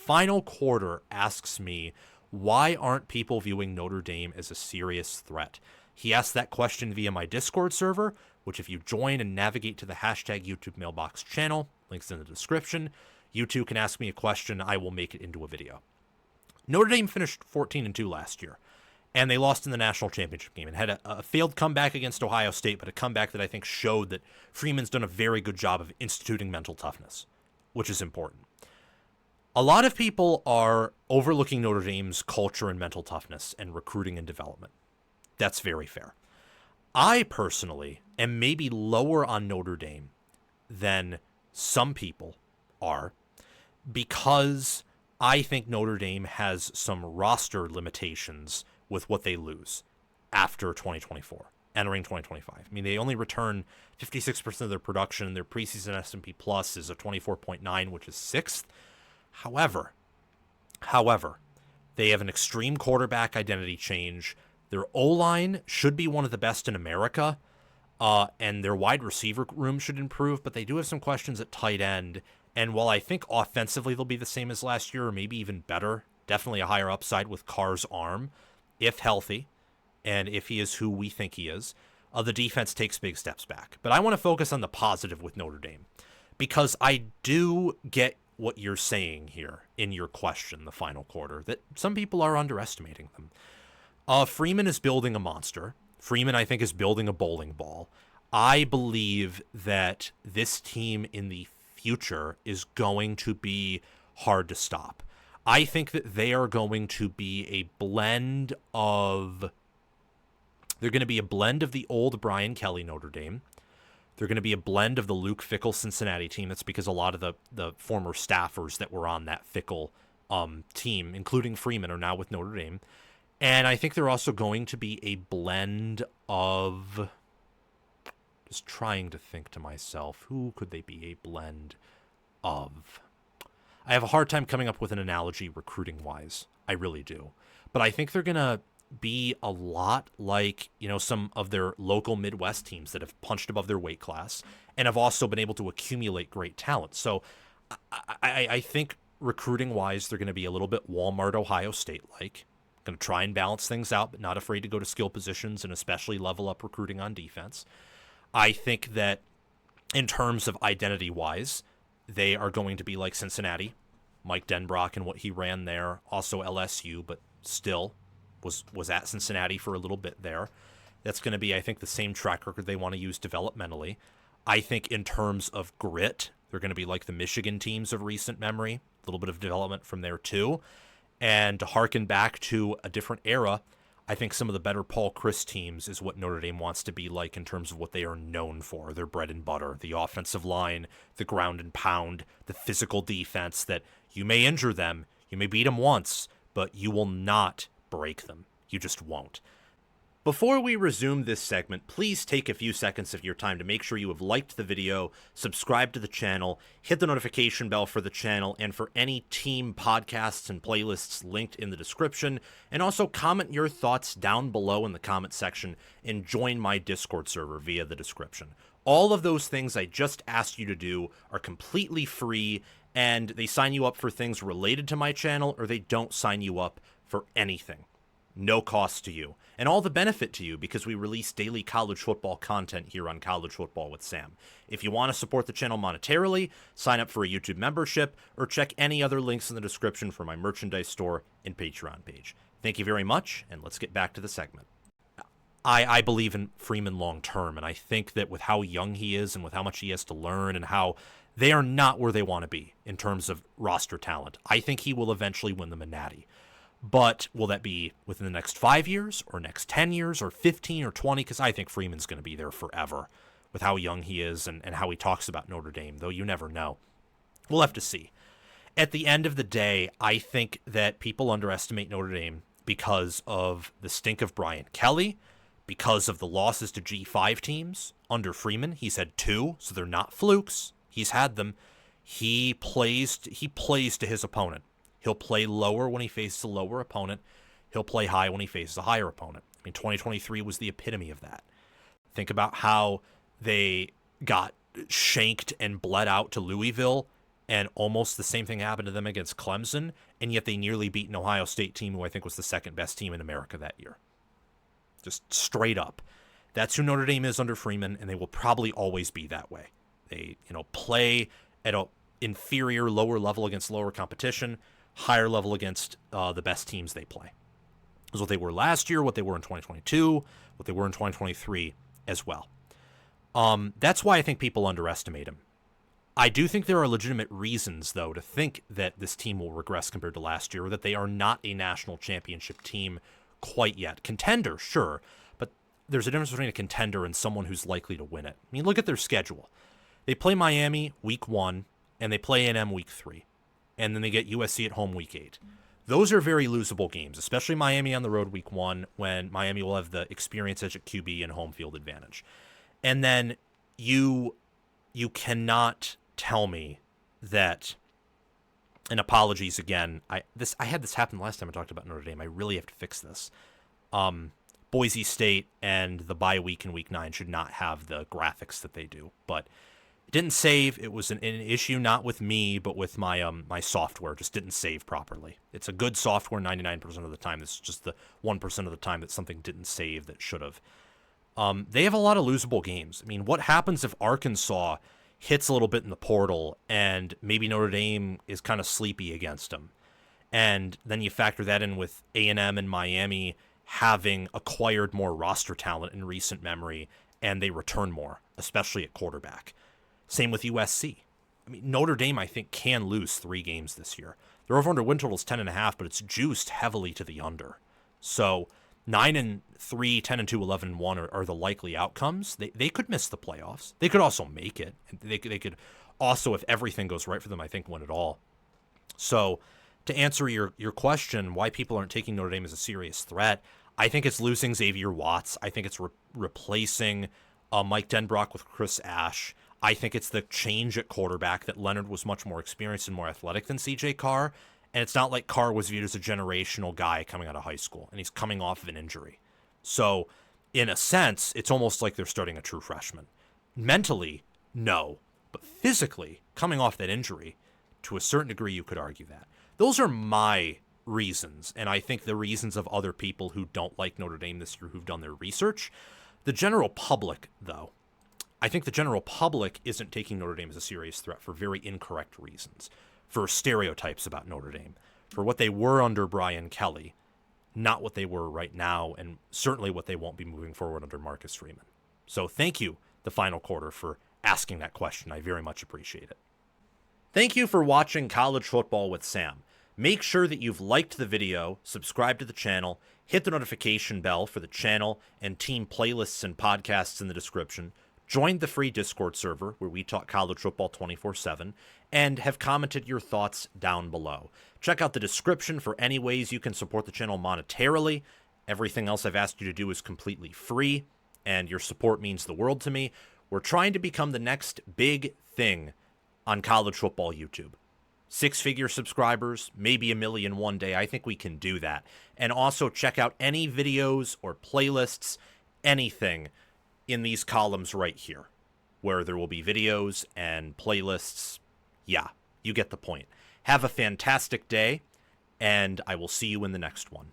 final quarter asks me, why aren't people viewing Notre Dame as a serious threat? He asked that question via my Discord server, which if you join and navigate to the hashtag YouTube Mailbox channel, links in the description, you too can ask me a question. I will make it into a video. Notre Dame finished 14-2 last year, and they lost in the national championship game and had a failed comeback against Ohio State, but a comeback that I think showed that Freeman's done a very good job of instituting mental toughness, which is important. A lot of people are overlooking Notre Dame's culture and mental toughness and recruiting and development. That's very fair. I personally am maybe lower on Notre Dame than some people are because I think Notre Dame has some roster limitations with what they lose after 2024, entering 2025. I mean, they only return 56% of their production. Their preseason S&P Plus is a 24.9, which is 6th. However, they have an extreme quarterback identity change. Their O-line should be one of the best in America, and their wide receiver room should improve, but they do have some questions at tight end. And while I think offensively they'll be the same as last year, or maybe even better, definitely a higher upside with Carr's arm, if healthy, and if he is who we think he is, the defense takes big steps back. But I want to focus on the positive with Notre Dame, because I do get what you're saying here in your question, the final quarter, that some people are underestimating them. Freeman is building a monster. Freeman, I think, is building a bowling ball. I believe that this team in the future is going to be hard to stop. I think that they are going to be a blend of... They're going to be a blend of the old Brian Kelly Notre Dame. They're going to be a blend of the Luke Fickell Cincinnati team. That's because a lot of the former staffers that were on that Fickell team, including Freeman, are now with Notre Dame. And I think they're also going to be a blend of... Just trying to think to myself, who could they be a blend of? I have a hard time coming up with an analogy recruiting-wise. I really do. But I think they're going to be a lot like, some of their local Midwest teams that have punched above their weight class and have also been able to accumulate great talent. So I think recruiting-wise, they're going to be a little bit Walmart, Ohio State-like. Going to try and balance things out, but not afraid to go to skill positions and especially level up recruiting on defense. I think that in terms of identity-wise, they are going to be like Cincinnati, Mike Denbrock and what he ran there, also LSU, but still was at Cincinnati for a little bit there. That's going to be, I think, the same track record they want to use developmentally. I think in terms of grit, they're going to be like the Michigan teams of recent memory, a little bit of development from there too. And to harken back to a different era, I think some of the better Paul Chryst teams is what Notre Dame wants to be like in terms of what they are known for, their bread and butter, the offensive line, the ground and pound, the physical defense that you may injure them, you may beat them once, but you will not break them. You just won't. Before we resume this segment, please take a few seconds of your time to make sure you have liked the video, subscribe to the channel, hit the notification bell for the channel and for any team podcasts and playlists linked in the description, and also comment your thoughts down below in the comment section and join my Discord server via the description. All of those things I just asked you to do are completely free, and they sign you up for things related to my channel, or they don't sign you up for anything. No cost to you, and all the benefit to you because we release daily college football content here on College Football with Sam. If you want to support the channel monetarily, sign up for a YouTube membership, or check any other links in the description for my merchandise store and Patreon page. Thank you very much, and let's get back to the segment. I believe in Freeman long term, and I think that with how young he is and with how much he has to learn and how they are not where they want to be in terms of roster talent, I think he will eventually win them a natty. But will that be within the next 5 years or next 10 years or 15 or 20? Because I think Freeman's going to be there forever with how young he is and how he talks about Notre Dame, though you never know. We'll have to see. At the end of the day, I think that people underestimate Notre Dame because of the stink of Brian Kelly, because of the losses to G5 teams under Freeman. He's had 2, so they're not flukes. He's had them. He plays to his opponent. He'll play lower when he faces a lower opponent. He'll play high when he faces a higher opponent. I mean, 2023 was the epitome of that. Think about how they got shanked and bled out to Louisville and almost the same thing happened to them against Clemson, and yet they nearly beat an Ohio State team who I think was the second best team in America that year. Just straight up. That's who Notre Dame is under Freeman, and they will probably always be that way. They, play at an inferior, lower level against lower competition, higher level against the best teams they play. That's what they were last year, what they were in 2022, what they were in 2023 as well. That's why I think people underestimate him. I do think there are legitimate reasons, though, to think that this team will regress compared to last year, or that they are not a national championship team quite yet. Contender, sure, but there's a difference between a contender and someone who's likely to win it. I mean, look at their schedule. They play Miami week 1, and they play A&M week 3, and then they get USC at home week 8. Those are very losable games, especially Miami on the road week 1, when Miami will have the experience edge at QB and home field advantage. And then you cannot tell me that, and apologies again, I had this happen last time I talked about Notre Dame. I really have to fix this. Boise State and the bye week in week 9 should not have the graphics that they do, but it didn't save. It was an issue not with me, but with my my software. Just didn't save properly. It's a good software 99% of the time. It's just the 1% of the time that something didn't save that should have. They have a lot of losable games. I mean, what happens if Arkansas hits a little bit in the portal and maybe Notre Dame is kind of sleepy against them? And then you factor that in with A&M and Miami having acquired more roster talent in recent memory, and they return more, especially at quarterback. Same with USC. I mean, Notre Dame, I think, can lose 3 games this year. Their over-under win total is 10.5, but it's juiced heavily to the under. So 9-3, 10-2, 11-1 are the likely outcomes. They could miss the playoffs. They could also make it. They could also, if everything goes right for them, I think, win it all. So to answer your question, why people aren't taking Notre Dame as a serious threat, I think it's losing Xavier Watts. I think it's replacing Mike Denbrock with Chris Ash. I think it's the change at quarterback, that Leonard was much more experienced and more athletic than C.J. Carr. And it's not like Carr was viewed as a generational guy coming out of high school, and he's coming off of an injury. So in a sense, it's almost like they're starting a true freshman. Mentally, no. But physically, coming off that injury, to a certain degree, you could argue that. Those are my reasons, and I think the reasons of other people who don't like Notre Dame this year who've done their research. The general public, though, I think the general public isn't taking Notre Dame as a serious threat for very incorrect reasons, for stereotypes about Notre Dame, for what they were under Brian Kelly, not what they were right now, and certainly what they won't be moving forward under Marcus Freeman. So thank you, the Final Quarter, for asking that question. I very much appreciate it. Thank you for watching College Football with Sam. Make sure that you've liked the video, subscribed to the channel, hit the notification bell for the channel and team playlists and podcasts in the description, joined the free Discord server where we talk college football 24/7, and have commented your thoughts down below. Check out the description for any ways you can support the channel monetarily. Everything else I've asked you to do is completely free, and your support means the world to me. We're trying to become the next big thing on college football YouTube. 6-figure subscribers, maybe 1 million one day. I think we can do that. And also check out any videos or playlists, anything in these columns right here, where there will be videos and playlists. Yeah, you get the point. Have a fantastic day, and I will see you in the next one.